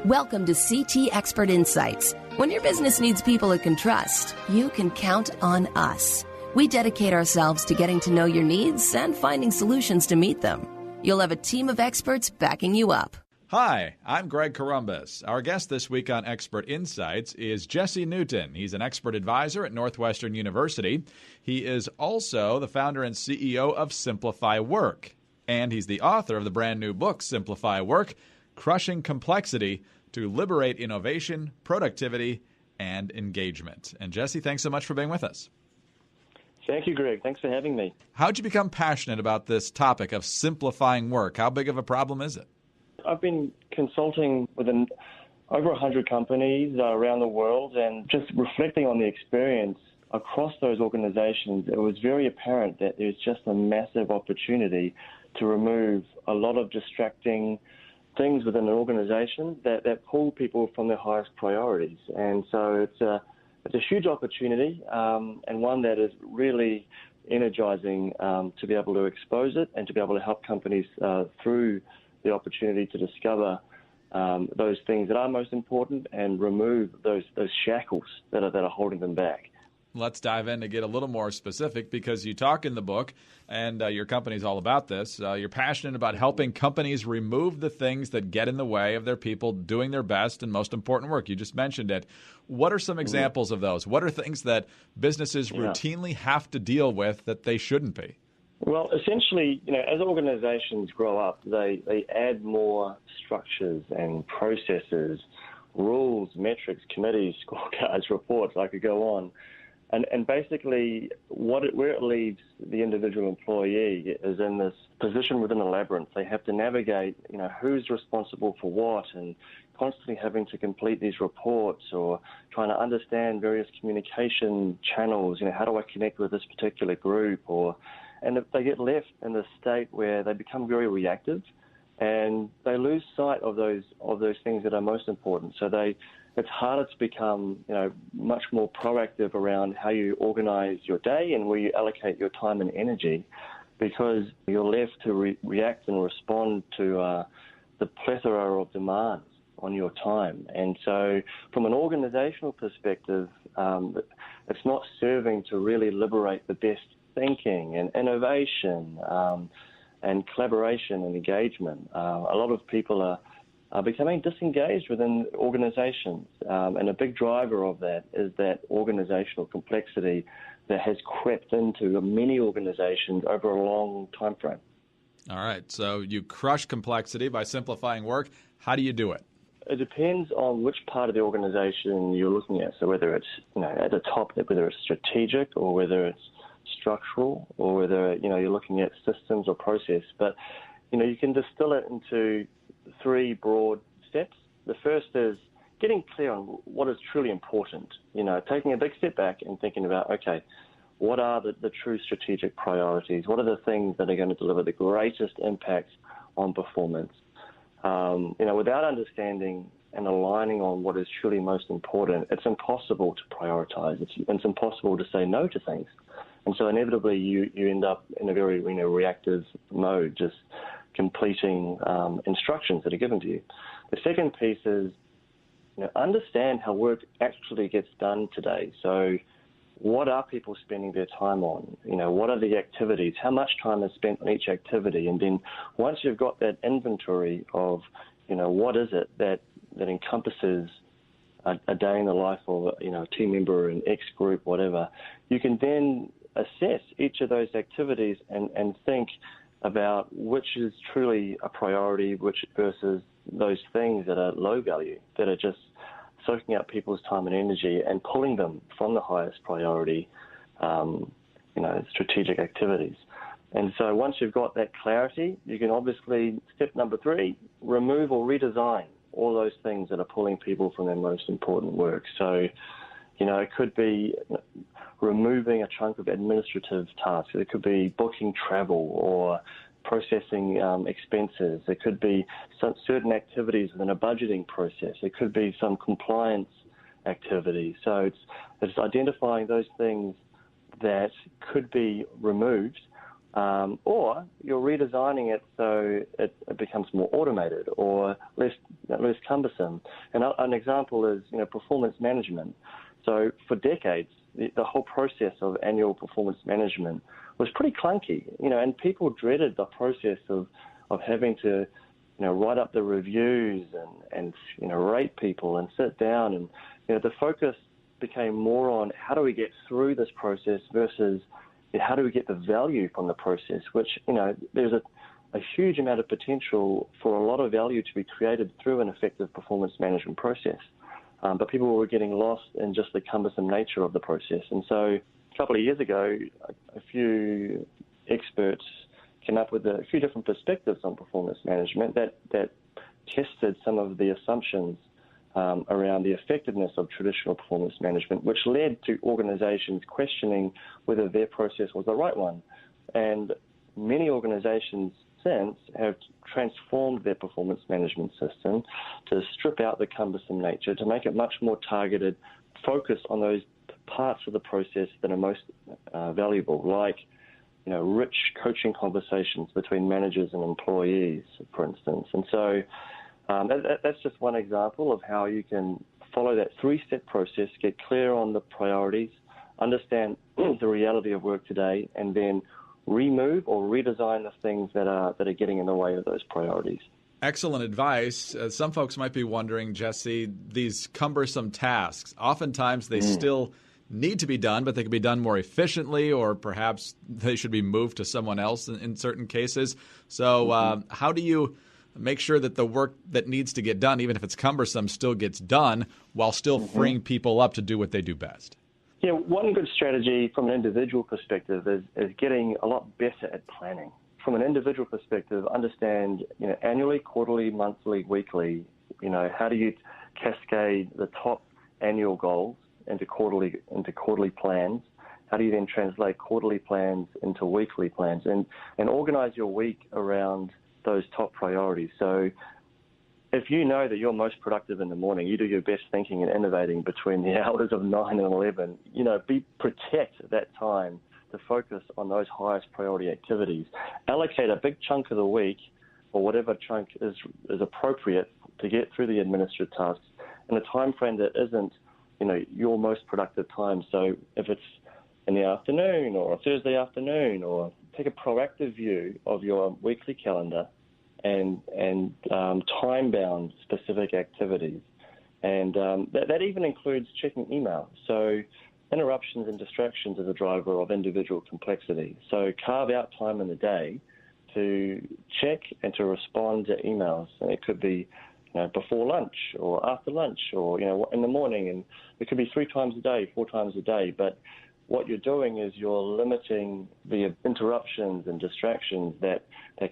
Welcome to CT Expert Insights. When your business needs people it can trust, you can count on us. We dedicate ourselves to getting to know your needs and finding solutions to meet them. You'll have a team of experts backing you up. Hi, I'm Greg Columbus. Our guest this week on Expert Insights is Jesse Newton. He's an expert advisor at Northwestern University. He is also the founder and CEO of Simplify Work. And he's the author of the brand new book, Simplify Work, Crushing Complexity to Liberate Innovation, Productivity, and Engagement. And Jesse, thanks so much for being with us. Thank you, Greg. Thanks for having me. How'd you become passionate about this topic of simplifying work? How big of a problem is it? I've been consulting with over 100 companies around the world, and just reflecting on the experience across those organizations, it was very apparent that there's just a massive opportunity to remove a lot of distracting things within an organization that pull people from their highest priorities. And so it's a huge opportunity, and one that is really energizing to be able to expose it and to be able to help companies through the opportunity to discover those things that are most important and remove those shackles that are holding them back. Let's dive in to get a little more specific, because you talk in the book, and your company's all about this. You're passionate about helping companies remove the things that get in the way of their people doing their best and most important work. You just mentioned it. What are some examples of those? What are things that businesses routinely have to deal with that they shouldn't be? Well, essentially, as organizations grow up, they add more structures and processes, rules, metrics, committees, scorecards, reports. I could go on. And basically, where it leaves the individual employee is in this position within a labyrinth. They have to navigate, who's responsible for what, and constantly having to complete these reports or trying to understand various communication channels. How do I connect with this particular group? And if they get left in this state where they become very reactive, and they lose sight of those things that are most important. So it's harder to become, much more proactive around how you organize your day and where you allocate your time and energy, because you're left to react and respond to the plethora of demands on your time. And so from an organizational perspective, it's not serving to really liberate the best thinking and innovation and collaboration and engagement. A lot of people are becoming disengaged within organizations, and a big driver of that is that organizational complexity that has crept into many organizations over a long time frame. All right, so you crush complexity by simplifying work. How do you do it? It depends on which part of the organization you're looking at. So whether it's at the top, whether it's strategic or whether it's structural, or whether you're looking at systems or process. But you can distill it into three broad steps. The first is getting clear on what is truly important. Taking a big step back and thinking about, okay, what are the true strategic priorities? What are the things that are going to deliver the greatest impact on performance? Without understanding and aligning on what is truly most important, it's impossible to prioritize. It's impossible to say no to things. And so inevitably you end up in a very reactive mode, just completing instructions that are given to you. The second piece is understand how work actually gets done today. So what are people spending their time on? What are the activities? How much time is spent on each activity? And then once you've got that inventory of, what is it that encompasses a day in the life of a team member in X group, whatever, you can then assess each of those activities and think about which is truly a priority, which versus those things that are low value, that are just soaking up people's time and energy and pulling them from the highest priority, strategic activities. And so once you've got that clarity, you can obviously, step number 3, remove or redesign all those things that are pulling people from their most important work. So, it could be removing a chunk of administrative tasks. It could be booking travel or processing expenses. It could be some certain activities within a budgeting process. It could be some compliance activities. So it's identifying those things that could be removed or you're redesigning it so it becomes more automated or less cumbersome. And an example is, performance management. So for decades, the whole process of annual performance management was pretty clunky, and people dreaded the process of having to, write up the reviews and rate people and sit down. And, the focus became more on how do we get through this process versus how do we get the value from the process, which, there's a huge amount of potential for a lot of value to be created through an effective performance management process. But people were getting lost in just the cumbersome nature of the process. And so a couple of years ago, a few experts came up with a few different perspectives on performance management that tested some of the assumptions around the effectiveness of traditional performance management, which led to organizations questioning whether their process was the right one. And many organizations since have transformed their performance management system to strip out the cumbersome nature, to make it much more targeted, focus on those parts of the process that are most valuable, like rich coaching conversations between managers and employees, for instance. And so that's just one example of how you can follow that three-step process, get clear on the priorities, understand the reality of work today, and then remove or redesign the things that are getting in the way of those priorities. Excellent advice. Some folks might be wondering, Jesse, these cumbersome tasks, oftentimes they still need to be done, but they can be done more efficiently, or perhaps they should be moved to someone else in certain cases. So how do you make sure that the work that needs to get done, even if it's cumbersome, still gets done while still freeing people up to do what they do best? Yeah, one good strategy from an individual perspective is getting a lot better at planning. From an individual perspective, understand, annually, quarterly, monthly, weekly, how do you cascade the top annual goals into quarterly plans? How do you then translate quarterly plans into weekly plans and organize your week around those top priorities? So if you know that you're most productive in the morning, you do your best thinking and innovating between the hours of 9 and 11, protect that time to focus on those highest priority activities. Allocate a big chunk of the week, or whatever chunk is appropriate, to get through the administrative tasks in a time frame that isn't, your most productive time. So if it's in the afternoon or a Thursday afternoon, or take a proactive view of your weekly calendar and time-bound specific activities. And that even includes checking email. So interruptions and distractions is a driver of individual complexity. So carve out time in the day to check and to respond to emails. And it could be before lunch or after lunch or, in the morning. And it could be 3 times a day, 4 times a day. But what you're doing is you're limiting the interruptions and distractions that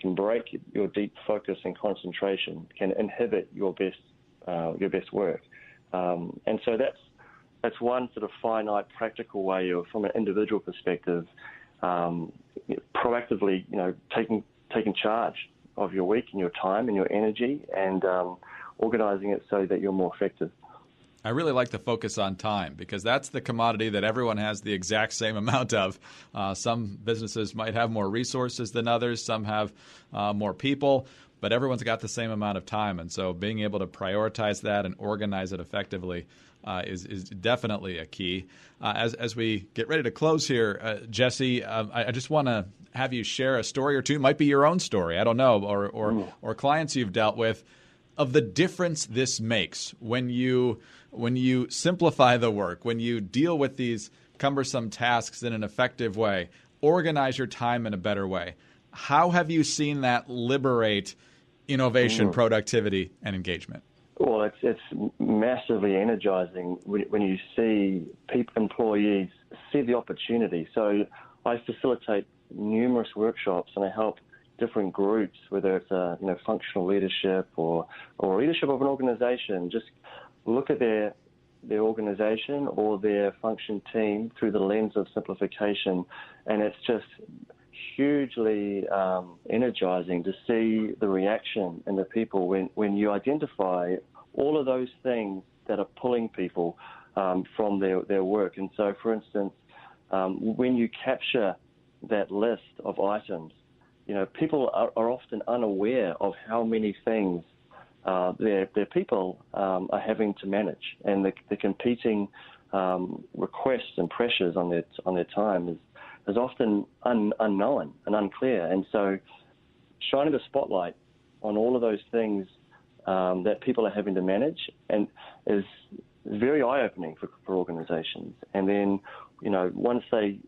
can break your deep focus and concentration, can inhibit your best work. And so that's one sort of finite, practical way of, from an individual perspective, proactively, taking charge of your week and your time and your energy and organizing it so that you're more effective. I really like the focus on time, because that's the commodity that everyone has the exact same amount of. Some businesses might have more resources than others. Some have more people, but everyone's got the same amount of time. And so being able to prioritize that and organize it effectively is definitely a key. As we get ready to close here, Jesse, I just want to have you share a story or two. It might be your own story, I don't know, or clients you've dealt with, of the difference this makes when you simplify the work, when you deal with these cumbersome tasks in an effective way, organize your time in a better way. How have you seen that liberate innovation, productivity, and engagement? Well, it's massively energizing when you see employees see the opportunity. So I facilitate numerous workshops and I help different groups, whether it's functional leadership or leadership of an organization, just look at their organization or their function team through the lens of simplification, and it's just hugely energizing to see the reaction in the people when you identify all of those things that are pulling people from their work. And so, for instance, when you capture that list of items, people are often unaware of how many things their people are having to manage, and the competing requests and pressures on their time is often unknown and unclear. And so shining the spotlight on all of those things that people are having to manage and is very eye-opening for organizations. And then, once they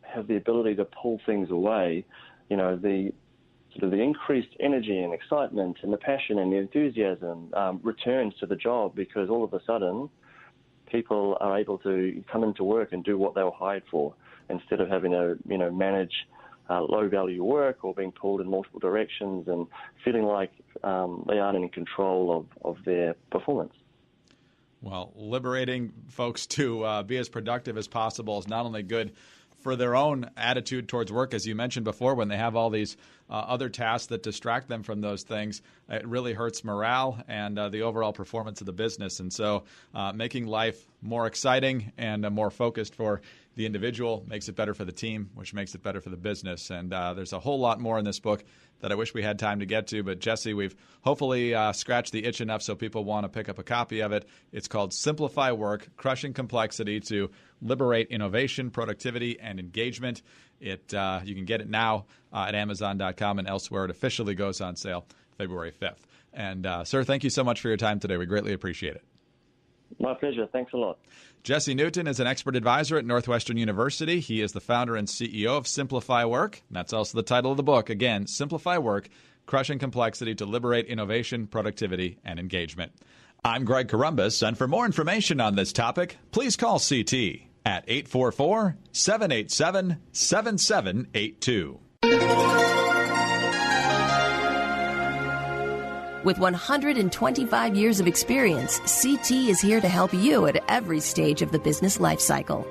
have the ability to pull things away, the increased energy and excitement and the passion and the enthusiasm returns to the job, because all of a sudden people are able to come into work and do what they were hired for, instead of having to, manage low-value work or being pulled in multiple directions and feeling like they aren't in control of their performance. Well, liberating folks to be as productive as possible is not only good for their own attitude towards work, as you mentioned before, when they have all these other tasks that distract them from those things, it really hurts morale and the overall performance of the business. And so making life more exciting and more focused for the individual makes it better for the team, which makes it better for the business. And there's a whole lot more in this book that I wish we had time to get to. But, Jesse, we've hopefully scratched the itch enough so people want to pick up a copy of it. It's called Simplify Work, Crushing Complexity to Liberate Innovation, Productivity, and Engagement. You can get it now at Amazon.com and elsewhere. It officially goes on sale February 5th. And, sir, thank you so much for your time today. We greatly appreciate it. My pleasure. Thanks a lot. Jesse Newton is an expert advisor at Northwestern University. He is the founder and CEO of Simplify Work. That's also the title of the book. Again, Simplify Work, Crushing Complexity to Liberate Innovation, Productivity, and Engagement. I'm Greg Columbus, and for more information on this topic, please call CT at 844-787-7782. With 125 years of experience, CT is here to help you at every stage of the business life cycle.